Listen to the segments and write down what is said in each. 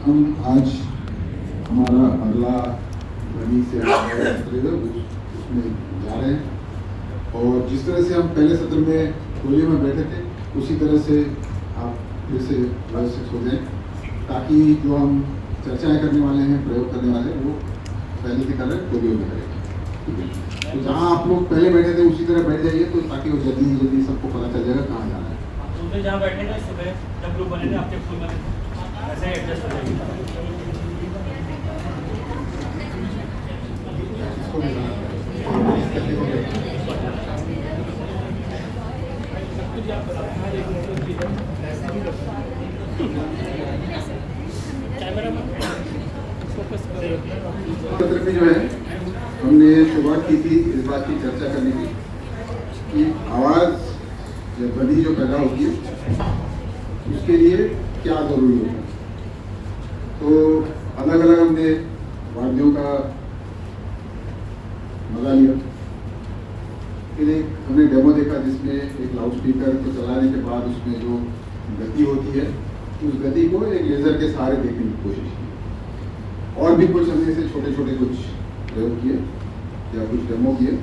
हम आज हमारा अगला ध्वनि से उसमें जा रहे हैं और जिस तरह से हम पहले सत्र में टोली में बैठे थे उसी तरह से आप फिर से व्यवस्थित हो जाएं ताकि जो हम चर्चाएं करने वाले हैं, प्रयोग करने वाले हैं, वो पहले की तरह टोलियों में करें। तो जहाँ आप लोग पहले बैठे थे उसी तरह बैठ जाइए तो ताकि वो जल्दी जल्दी सबको पता चल जाएगा कहाँ जाना है। तो जहाँ बैठे थे सुबह जब ग्रुप बने थे आपके फुल बने ऐसे एडजस्ट हो जाएगी। सत्र में जो है हमने शुरुआत की थी इस बात की चर्चा करने की कि आवाज़ या ध्वनि जो पैदा होती है उसके लिए क्या जरूरी होता है। तो अलग अलग हमने वाद्यों का मजा लिया। फिर एक हमने डेमो देखा जिसमें एक लाउड स्पीकर को चलाने के बाद उसमें जो गति होती है उस गति को एक लेजर के सहारे देखने की कोशिश की। और भी कुछ हमने से छोटे छोटे कुछ प्रयोग किए या कुछ डेमो किए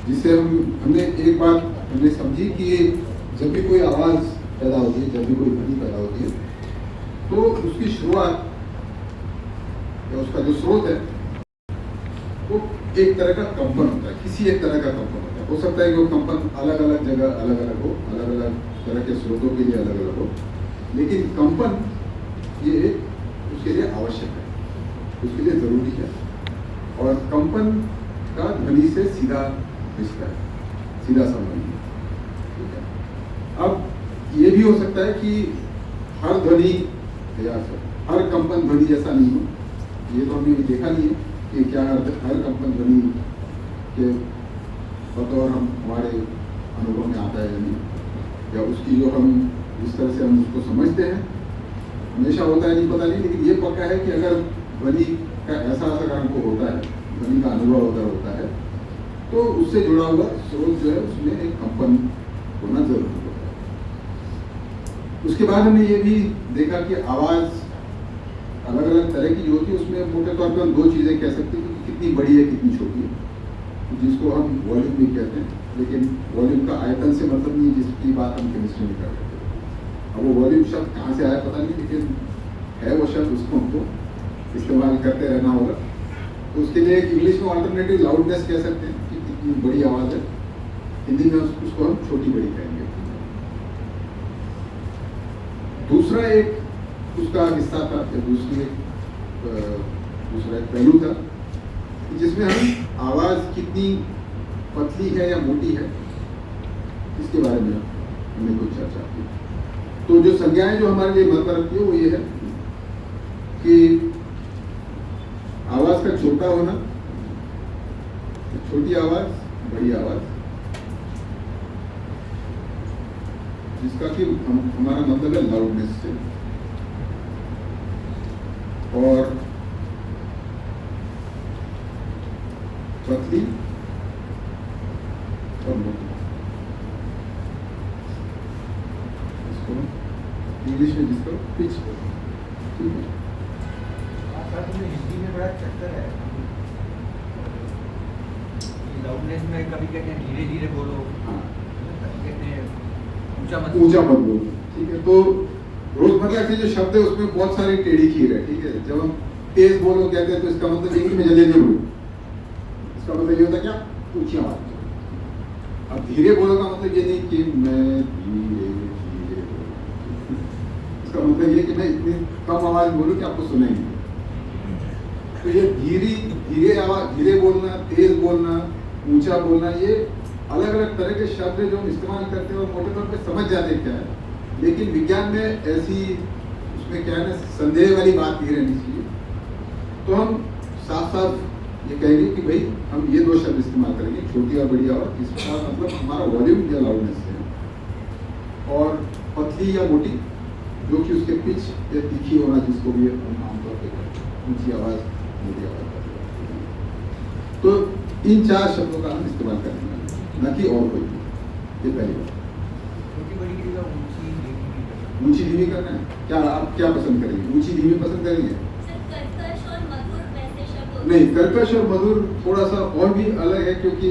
जिससे हमने एक बात हमने समझी कि जब भी कोई आवाज़ पैदा होती है, जब भी कोई ध्वनि पैदा होती है तो उसकी शुरुआत या उसका जो स्रोत है वो एक तरह का कंपन होता है, किसी एक तरह का कंपन होता है। हो सकता है कि वो कंपन अलग अलग जगह अलग अलग हो, अलग अलग तरह के स्रोतों के लिए अलग अलग हो, लेकिन कंपन ये उसके लिए आवश्यक है, उसके लिए ज़रूरी है। और कंपन का ध्वनि से सीधा रिश्ता है, सीधा संबंध है। ठीक है। अब ये भी हो सकता है कि हर ध्वनि या हर कंपन ध्वनि जैसा नहीं हो। ये तो हमने भी देखा नहीं है कि क्या हर कंपन ध्वनि के बतौर हमारे अनुभव में आता है या नहीं, या उसकी जो हम जिस तरह से हम उसको समझते हैं हमेशा होता है नहीं पता नहीं, लेकिन ये पक्का है कि अगर ध्वनि का ऐसा अगर हमको होता है, ध्वनि का अनुभव अगर होता है तो उससे जुड़ा हुआ स्रोत जो है उसमें एक कंपन होना जरूरी होता है। उसके बाद हमने ये भी देखा कि आवाज़ अलग अलग तरह की जो होती है उसमें मोटे तौर पर हम दो चीज़ें कह सकते हैं कि कितनी बड़ी है कितनी छोटी है, जिसको हम वॉल्यूम भी कहते हैं, लेकिन वॉल्यूम का आयतन से मतलब नहीं जिसकी बात हम केमिस्ट्री में कर रहे थे। अब वो वॉल्यूम शब्द कहाँ से आया पता नहीं, लेकिन है वो शब्द, उसको हमको इस्तेमाल करते रहना होगा। तो उसके लिए एक इंग्लिश में अल्टरनेटिव लाउडनेस कह सकते हैं कि कितनी बड़ी आवाज़ है, हिंदी में उसको हम छोटी बड़ी कहेंगे। दूसरा एक उसका हिस्सा था, दूसरा एक पहलू था जिसमें हम आवाज़ कितनी पतली है या मोटी है इसके बारे में हमने कुछ चर्चा की। तो जो संज्ञाएं जो हमारे लिए महत्व रखती है वो ये है कि आवाज़ का छोटा होना, छोटी आवाज़, बड़ी आवाज़, जिसका कि हमारा मतलब है लाउडनेस से, और पतली और मोटी। इसको इंग्लिश में जिसको पिच बोलते हैं। ठीक है। हिंदी में बड़ा चक्कर है, लाउडनेस में कभी कहते हैं धीरे धीरे बोलो, हाँ, कभी कहते हैं ऊंचा मत बोलो। ठीक है। तो रोजमर्रा के जो शब्द है उसमें बहुत सारी टेढ़ी खीर है। ठीक है। जब हम तेज बोलो कहते हैं तो इसका मतलब ये कि मैं जल्दी नहीं बोलूँ, इसका मतलब ये होता क्या, ऊंची आवाज। अब धीरे बोलो का मतलब ये नहीं कि मैं धीरे धीरे बोलूँ, इसका मतलब ये कि मैं इतनी कम आवाज बोलूँ कि आपको सुनेंगे। तो ये धीरे आवाज, धीरे बोलना, तेज बोलना, ऊंचा बोलना, ये अलग अलग तरह के शब्द जो हम इस्तेमाल करते हैं और मोटे तौर पे समझ जाते हैं क्या है, लेकिन विज्ञान में ऐसी उसमें क्या है ना, संदेह वाली बात नहीं रहनी चाहिए। तो हम साफ साफ ये कहेंगे कि भाई हम ये दो शब्द इस्तेमाल करेंगे, छोटी और बड़ी आवाज़, इसका मतलब हमारा वॉल्यूम या लाउडनेस है, और पतली या मोटी जो कि उसके पिच या तीखी होना, जिसको भी हम आमतौर पर ऊंची आवाज़, मोटी आवाज़। तो इन चार शब्दों का हम इस्तेमाल करेंगे, न कि और कोई। ये पहली बात। छोटी बड़ी की जगह ऊंची ऊंची धीमी करना है, क्या आप क्या पसंद करेंगे, ऊंची धीमी पसंद करेंगे? सर कर्कश और मधुर वैसे शब्द होते नहीं, हैं। कर्कश और मधुर थोड़ा सा और भी अलग है, क्योंकि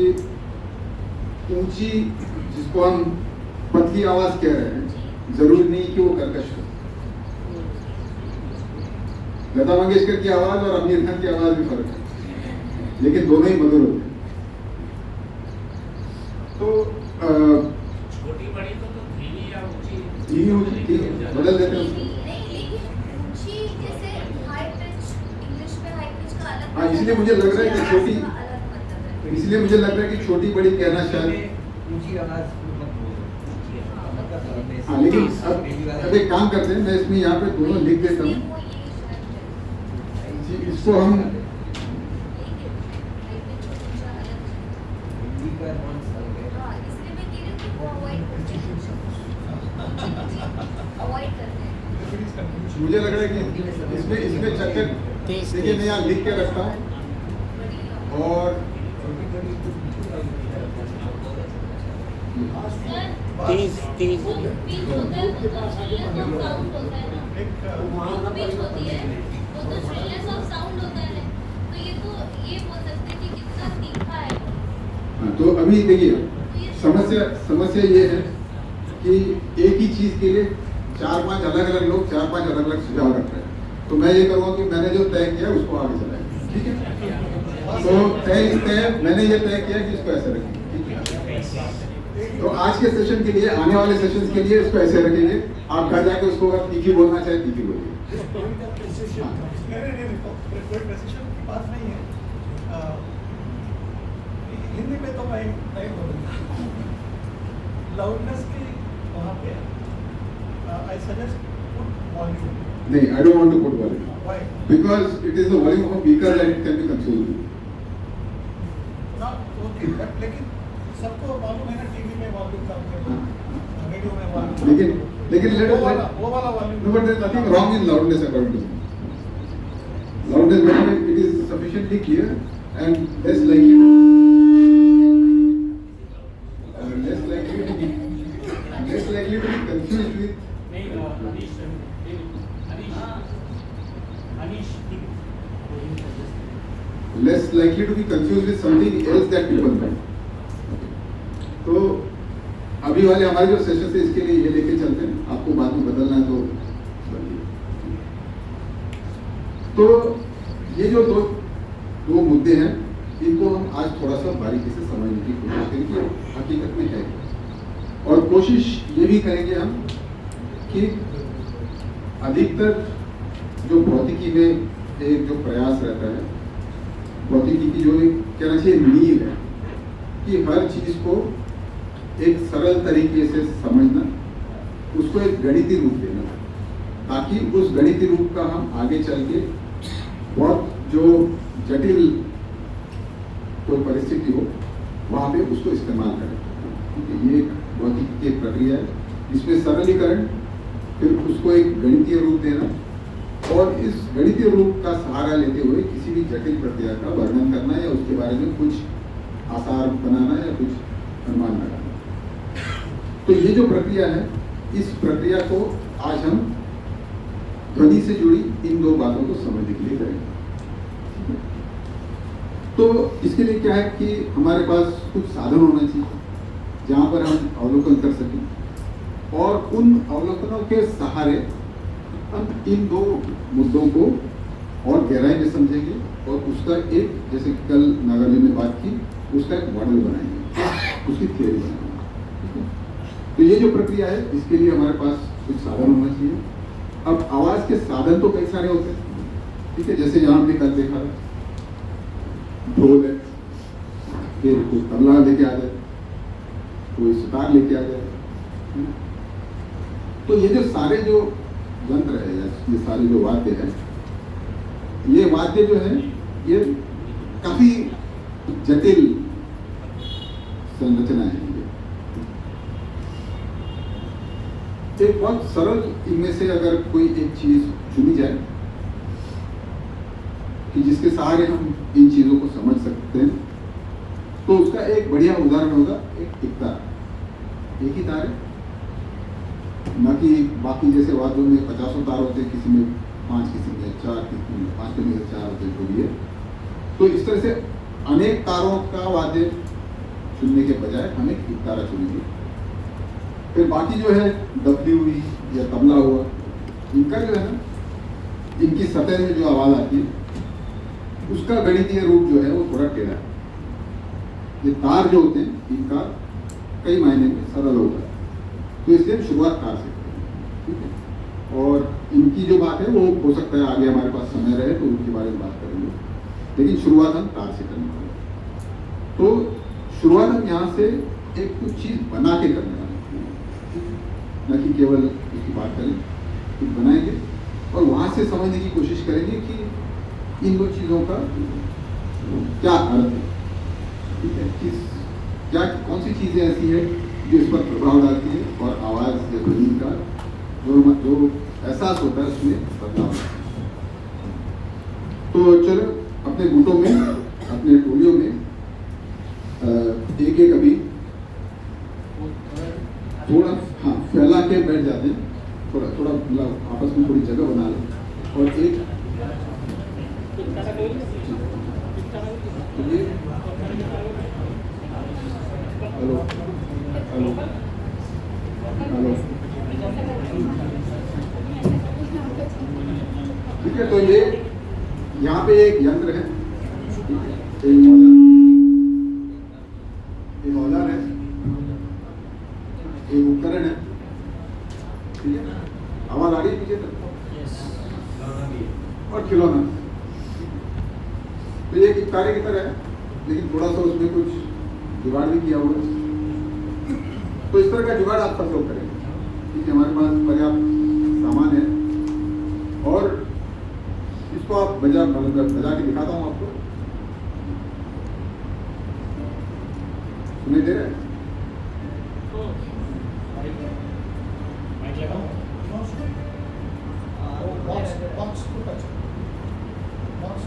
ऊंची जिसको हम पतली आवाज कह रहे हैं, जरूरी नहीं कि वो कर्कश हो। लता मंगेशकर की आवाज और आमिर खान की आवाज में फर्क है, लेकिन दोनों ही मधुर होते हैं। तो छोटी बड़ी तो धीमी या ऊंची? धीमी ऊंची ठीक है, बदल देते हैं उसको। नहीं, लेकिन ऊंची जैसे हाई पिच, इंग्लिश में हाई पिच का अलग हाँ, इसलिए मुझे लग रहा है कि छोटी- अलग मतलब है। इसलिए मुझे लग रहा है कि छोटी बड़ी कहना शायद। ऊंची आवाज मत बोलो। हाँ, लेकिन अब एक काम करते हैं, मैं इसमें यहाँ पे दोनों लिख देता इसलिए हूँ। वो ये शब्द है। इसको हम लेकिन हाई पिच और ऊंचा अलग है। हिंदी का नॉन्स अलग है। हाँ, इसलिए मैं कह रही हूँ कि वो अवॉइड करते हैं। अवॉइड करते हैं। मुझे लग रहा है कि इसमें चक्कर, देखिए मैं यहाँ लिख के रखता हूँ और तेज बीच होता है, वो तो श्रिलनेस ऑफ साउंड होता है ना। बीच होती है, वो तो श्रिलनेस ऑफ साउंड होता है। तो ये बोल सकते हैं कि कितना तीखा है। हाँ, तो अभी देखिए समस्या ये है कि एक ही चीज के लिए 4-5 अलग-अलग लोग 4-5 अलग-अलग सुझाव रख रहे हैं। तो मैं ये करूँगा कि मैंने जो तय किया उसको आगे चलाएं, ठीक है? तो मैंने ये तय किया कि इसको ऐसे रखेंगे, ठीक है? तो आज के सेशन के लिए, आने वाले सेशंस के लिए इसको ऐसे रखेंगे। आप घर जाके उसको अगर तीखी बोलना चाहे तीखी बोलिए। बात नहीं है। हिंदी में तो मैं नहीं बोलूँगा। लाउडनेस की वहाँ पे आई सजेस्ट पुट वॉल्यूम। नहीं, I don't want to put volume Why? because it is the volume of a speaker that it can be confused. Not okay, but लेकिन सबको मालूम है ना टीवी में वॉल्यूम कम करना, रेडियो में वॉल्यूम। लेकिन let us वो वाला volume. no, but there is nothing wrong in loudness according to me. Loudness, when it is sufficiently clear and less likely to be confused with. नहीं, Anish Less likely to be confused with something else that people know. तो अभी वाले हमारे जो session है इसके लिए ये लेके चलते हैं, आपको बाद में बदलना है तो बदलिए। तो ये जो दो मुद्दे हैं, इनको हम आज थोड़ा सा बारीकी से समझने की कोशिश करेंगे हकीकत में है, और कोशिश ये भी करेंगे हम कि अधिकतर जो भौतिकी में एक जो प्रयास रहता है, भौतिकी की जो एक कहना चाहिए नींव है कि हर चीज को एक सरल तरीके से समझना, उसको एक गणितीय रूप देना, ताकि उस गणितीय रूप का हम आगे चल के बहुत जो जटिल कोई परिस्थिति हो वहाँ पे उसको इस्तेमाल करें। क्योंकि ये एक भौतिकी की प्रक्रिया है, इसमें सरलीकरण, फिर उसको एक गणितीय रूप देना, और इस गणितीय रूप का सहारा लेते हुए किसी भी जटिल प्रक्रिया का वर्णन करना या उसके बारे में कुछ आसार बनाना या कुछ अनुमान लगाना। तो ये जो प्रक्रिया है, इस प्रक्रिया को आज हम ध्वनि से जुड़ी इन दो बातों को समझने के लिए करेंगे। तो इसके लिए क्या है कि हमारे पास कुछ साधन होना चाहिए जहाँ पर हम अवलोकन कर सकें, और उन अवलोकनों के सहारे हम इन दो मुद्दों को और गहराई में समझेंगे, और उसका एक, जैसे कल नागार्जुन ने बात की, उसका एक मॉडल बनाएंगे, उसकी थियरी बनाएंगे। तो ये जो प्रक्रिया है, इसके लिए हमारे पास कुछ साधन होना चाहिए। अब आवाज के साधन तो कई सारे होते हैं, ठीक है? जैसे यहाँ हमने कल देखा ढोल है, फिर कोई तबला लेके आ जाए, कोई सितार लेके आ जाए। तो ये जो सारे जो यंत्र है, ये सारे जो वाद्य है, ये वाद्य जो है ये काफी जटिल संरचना है। एक बहुत सरल इनमें से अगर कोई एक चीज चुनी जाए कि जिसके सहारे हम इन चीजों को समझ सकते हैं, तो उसका एक बढ़िया उदाहरण होगा एक तार। एक ही तार है, न कि बाकी जैसे वाद्यों में 50 तार होते हैं, किसी में 5, किसी में 4, किसी में 5 के में 4 होते हैं, जो भी है। तो इस तरह से अनेक तारों का वाद्य चुनने के बजाय हम एक तारा चुनेंगे। फिर बाकी जो है डब्ल्यू हुई या तबला हुआ, इनका जो है ना, इनकी सतह में जो आवाज़ आती है उसका गणितीय रूप जो है वो थोड़ा टेढ़ा है। ये तार जो होते हैं इनका कई मायने में सरल होता है, तो इसलिए हम शुरुआत तार से करेंगे, ठीक है। और इनकी जो बात है वो हो सकता है आगे हमारे पास समय रहे तो उनके बारे में बात करेंगे, लेकिन शुरुआत हम तार से करने वाले हैं। तो शुरुआत हम यहाँ से एक कुछ चीज़ बना के करने वाले हैं, न कि केवल उसकी बात करें, कुछ बनाएंगे और वहाँ से समझने की कोशिश करेंगे कि इन दो चीज़ों का क्या अर्थ है, ठीक है। क्या कौन सी चीज़ें ऐसी है जो इस पर प्रभाव डालती है और आवाज़ या ध्वनि का जो एहसास होता है उसमें बदलाव होता है। तो चलो अपने गुटों में, अपने टोलियों में एक अभी थोड़ा फैला के बैठ जाते हैं, थोड़ा मतलब आपस में थोड़ी जगह बना लें और एक हेलो हेलो हेलो, ठीक है। तो ये यहाँ पे एक यंत्र है, एक औजार है, एक उपकरण है, ठीक है। आवाज आ रही है पीछे तक, और खिलौना। तो ये एक कार्य की तरह है, लेकिन थोड़ा सा उसमें कुछ जुगाड़ भी किया हुआ है। तो इस तरह का जुगाड़ आप सब लोग करेंगे, ठीक है। हमारे पास पर्याप्त सामान है और इसको आप बजा के दिखाता हूँ आपको। सुनाई दे रहा है? बॉक्स को टच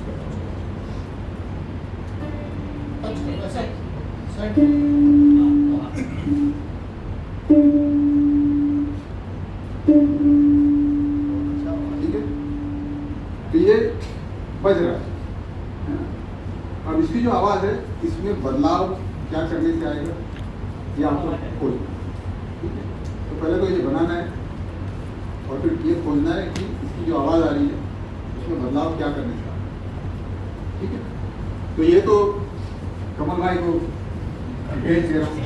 करो, ऐसा साइड ठीक है। तो ये बज रहा है। अब इसकी जो आवाज है इसमें बदलाव क्या करने से आएगा ये आपको खोजना, ठीक है। तो पहले तो ये बनाना है और फिर ये खोजना है कि इसकी जो आवाज आ रही है उसमें बदलाव क्या करने से आएगा, ठीक है। तो ये तो कमल भाई को भेज दे रहा हूँ,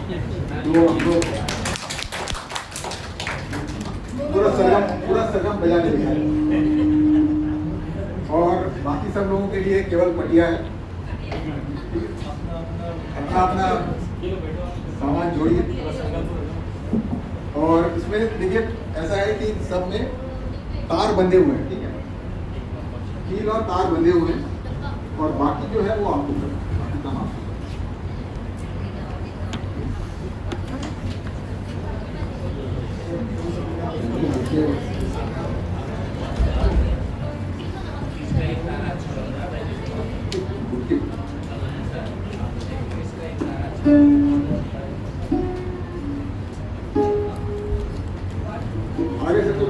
जो हमको पूरा सरगम बजा के दिखाएगा और बाकी सब लोगों के लिए केवल पटिया है। अपना सामान जोड़िए और इसमें देखिए ऐसा है कि सब में तार बंधे हुए हैं, ठीक है। कील और तार बंधे हुए हैं और बाकी जो है वो आपको करना है, बाकी काम आपको। आगे से तो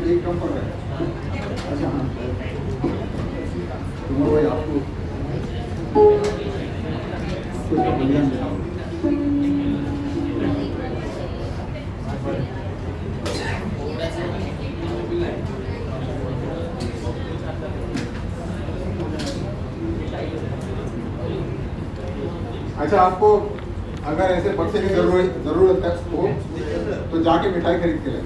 एक कम पड़ रहा है। अच्छा हाँ, तुम्हारा भाई आपको इसका बलिदान देना होगा। अच्छा, आपको अगर ऐसे बक्से की जरूरत हो तो जाके मिठाई खरीद के ले।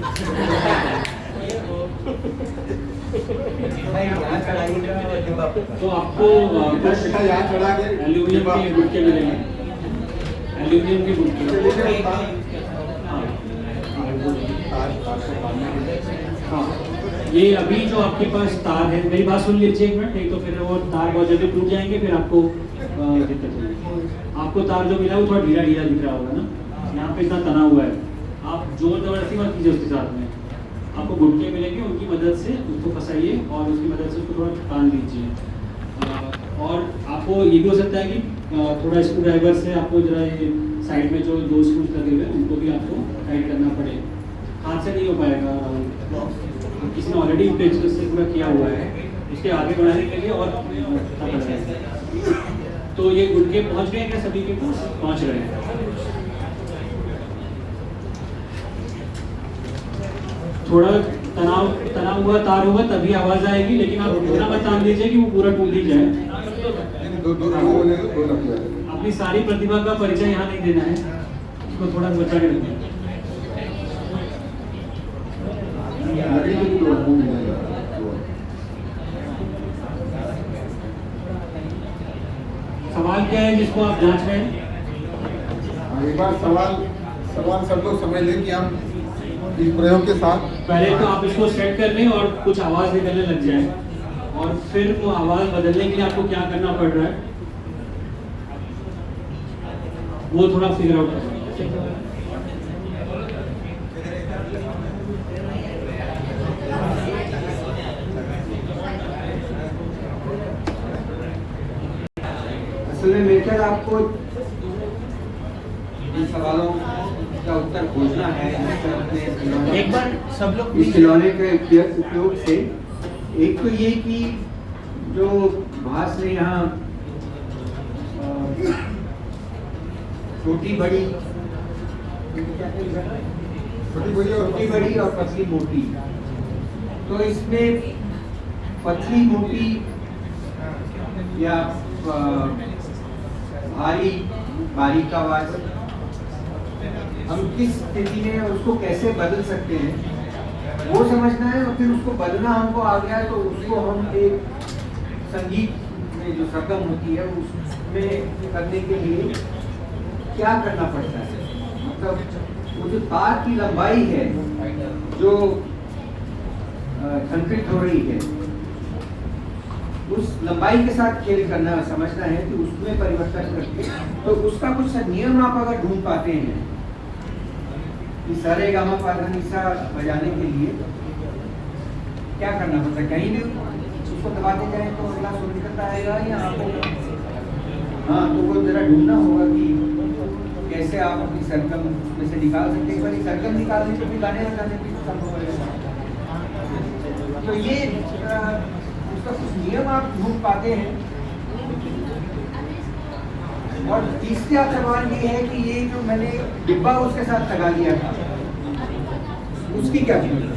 तो आपको मिठाई यहाँ चढ़ा के एल्यूमिनियम के गुटके मिलेंगे, एल्यूमिनियम के गुटके। हाँ, ये अभी जो आपके पास तार है, मेरी बात सुन लीजिए एक मिनट, नहीं तो फिर वो तार बहुत जल्दी टूट जाएंगे, फिर आपको दिक्कत होगी। आपको तार जो मिला है वो थोड़ा ढीला ढीला दिख रहा होगा ना, यहाँ पे इतना तना हुआ है, आप जोर जबरदस्ती मत कीजिए उसके साथ में, आपको गुटके मिलेंगे, उनकी मदद से उसको फंसाइए और उसकी मदद से उसको थोड़ा टान दीजिए। और आपको ये भी हो सकता है कि थोड़ा स्क्रू ड्राइवर से आपको जरा ये साइड में जो 2 स्क्रूज लगे हुए हैं उनको भी आपको टाइट करना पड़े। हाथ से नहीं हो पाएगा, किसी ने ऑलरेडी पेचकस से पूरा किया हुआ है, उसके आगे बढ़ाने के लिए और तो ये गुटके पहुंच गए क्या सभी के पास? पहुंच रहे हैं। थोड़ा तनाव हुआ तार होगा तभी आवाज आएगी, लेकिन आप इतना मत तान दीजिए कि वो पूरा टूट ही जाए। दो लग जाएगा। अपनी सारी प्रतिभा का परिचय यहाँ नहीं देना है, उसको थोड़ा बचा के रखना है। सवाल क्या है जिसको आप जांच रहे हैं? एक बार सवाल सब लोग समझ लें कि हम इस प्रयोग के साथ पहले तो आप इसको सेट कर लें और कुछ आवाज निकलने लग जाए, और फिर वो आवाज बदलने के लिए आपको क्या करना पड़ रहा है वो थोड़ा फिगर आउट करें। असल में मेरे ख्याल आपको इन सवालों का उत्तर खोजना है एक बार सब लोग इस खिलौने के उपयोग से। एक तो ये कि जो भास ने यहाँ छोटी बड़ी और पतली मोटी, तो इसमें पतली मोटी या भारी बारीक आवाज हम किस स्थिति में उसको कैसे बदल सकते हैं वो समझना है, और फिर उसको बदलना हमको आ गया है तो उसको हम एक संगीत में जो सरगम होती है उसमें करने के लिए क्या करना पड़ता है। मतलब वो जो तार की लंबाई है जो संतृप्त हो रही है उस लंबाई के साथ खेल करना समझना है कि उसमें परिवर्तन करके तो उसका कुछ नियम आप अगर ढूंढ पाते हैं कि सारे गामा पाधा निशा बजाने के लिए क्या करना पड़ता है, कहीं भी उसको दबाते जाए तो अगला सुर निकलता आएगा या आपको हाँ तो वो जरा ढूंढना होगा कि कैसे आप अपनी सरगम में से निकाल सकते हैं। पर सरगम निकालने के भी गाने बजाने की संभव है, तो ये उसका कुछ नियम आप ढूंढ पाते हैं। और तीसरा सवाल ये है कि ये जो मैंने डिब्बा उसके साथ लगा दिया था उसकी क्या कीमत है?